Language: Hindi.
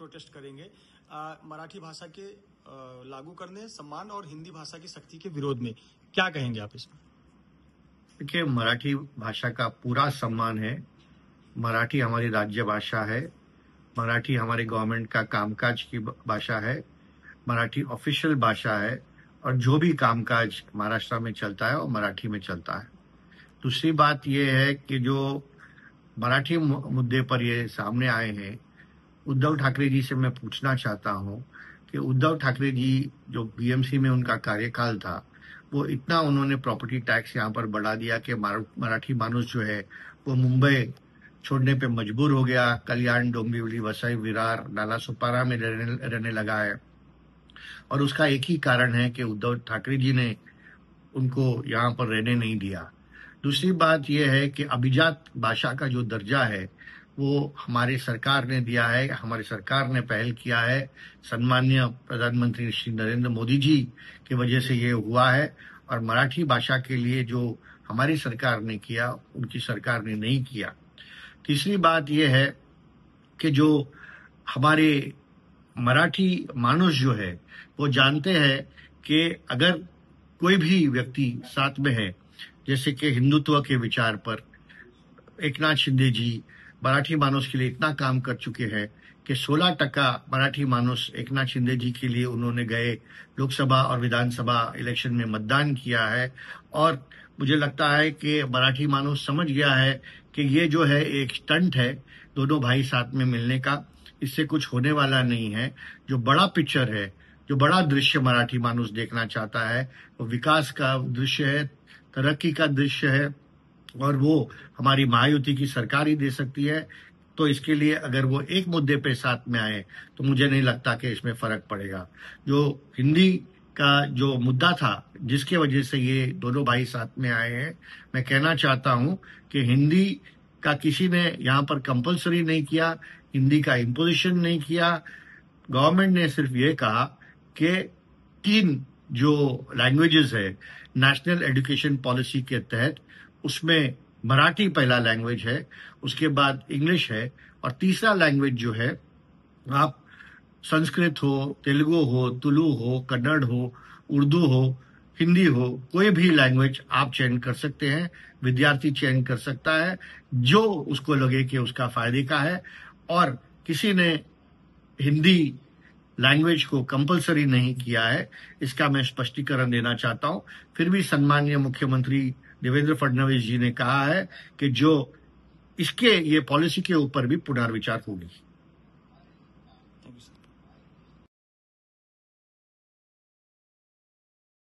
प्रोटेस्ट करेंगे मराठी भाषा के लागू करने, सम्मान और हिंदी भाषा की सख्ती के विरोध में। क्या कहेंगे आप इसमें? देखिए, मराठी भाषा का पूरा सम्मान है। मराठी हमारी राज्य भाषा है। मराठी हमारे गवर्नमेंट का कामकाज की भाषा है। मराठी ऑफिशियल भाषा है और जो भी कामकाज महाराष्ट्र में चलता है वो मराठी में चलता है। दूसरी बात यह है कि जो मराठी मुद्दे पर ये सामने आए हैं, उद्धव ठाकरे जी से मैं पूछना चाहता हूं कि उद्धव ठाकरे जी जो बीएमसी में उनका कार्यकाल था, वो इतना उन्होंने प्रॉपर्टी टैक्स यहाँ पर बढ़ा दिया कि मराठी मानुस जो है वो मुंबई छोड़ने पे मजबूर हो गया। कल्याण, डोंबिवली, वसई, विरार, नालासोपारा में रहने लगा है। और उसका एक ही कारण है कि उद्धव ठाकरे जी ने उनको यहाँ पर रहने नहीं दिया। दूसरी बात यह है कि अभिजात भाषा का जो दर्जा है वो हमारी सरकार ने दिया है, हमारी सरकार ने पहल किया है। सम्माननीय प्रधानमंत्री श्री नरेंद्र मोदी जी की वजह से ये हुआ है। और मराठी भाषा के लिए जो हमारी सरकार ने किया, उनकी सरकार ने नहीं किया। तीसरी बात यह है कि जो हमारे मराठी मानुष जो है वो जानते हैं कि अगर कोई भी व्यक्ति साथ में है, जैसे कि हिंदुत्व के विचार पर एकनाथ शिंदे जी मराठी मानुष के लिए इतना काम कर चुके हैं कि 16% मराठी मानुष एकनाथ शिंदे जी के लिए उन्होंने गए लोकसभा और विधानसभा इलेक्शन में मतदान किया है। और मुझे लगता है कि मराठी मानुष समझ गया है कि ये जो है एक स्टंट है दोनों भाई साथ में मिलने का, इससे कुछ होने वाला नहीं है। जो बड़ा पिक्चर है, जो बड़ा दृश्य मराठी मानुष देखना चाहता है, वो विकास का दृश्य है, तरक्की का दृश्य है, और वो हमारी महायुति की सरकार ही दे सकती है। तो इसके लिए अगर वो एक मुद्दे पे साथ में आए तो मुझे नहीं लगता कि इसमें फर्क पड़ेगा। जो हिंदी का जो मुद्दा था जिसके वजह से ये दोनों भाई साथ में आए हैं, मैं कहना चाहता हूं कि हिंदी का किसी ने यहाँ पर कंपलसरी नहीं किया, हिंदी का इम्पोजिशन नहीं किया। गवर्नमेंट ने सिर्फ ये कहा कि 3 जो लैंग्वेजेस है नेशनल एजुकेशन पॉलिसी के तहत, उसमें मराठी पहला लैंग्वेज है, उसके बाद इंग्लिश है, और तीसरा लैंग्वेज जो है आप संस्कृत हो, तेलुगु हो, तुलु हो, कन्नड़ हो, उर्दू हो, हिंदी हो, कोई भी लैंग्वेज आप चयन कर सकते हैं, विद्यार्थी चयन कर सकता है जो उसको लगे कि उसका फायदे का है। और किसी ने हिंदी लैंग्वेज को कंपलसरी नहीं किया है, इसका मैं स्पष्टीकरण देना चाहता हूं। फिर भी सम्माननीय मुख्यमंत्री देवेंद्र फडणवीस जी ने कहा है कि जो इसके ये पॉलिसी के ऊपर भी पुनर्विचार होगी। Thank you sir.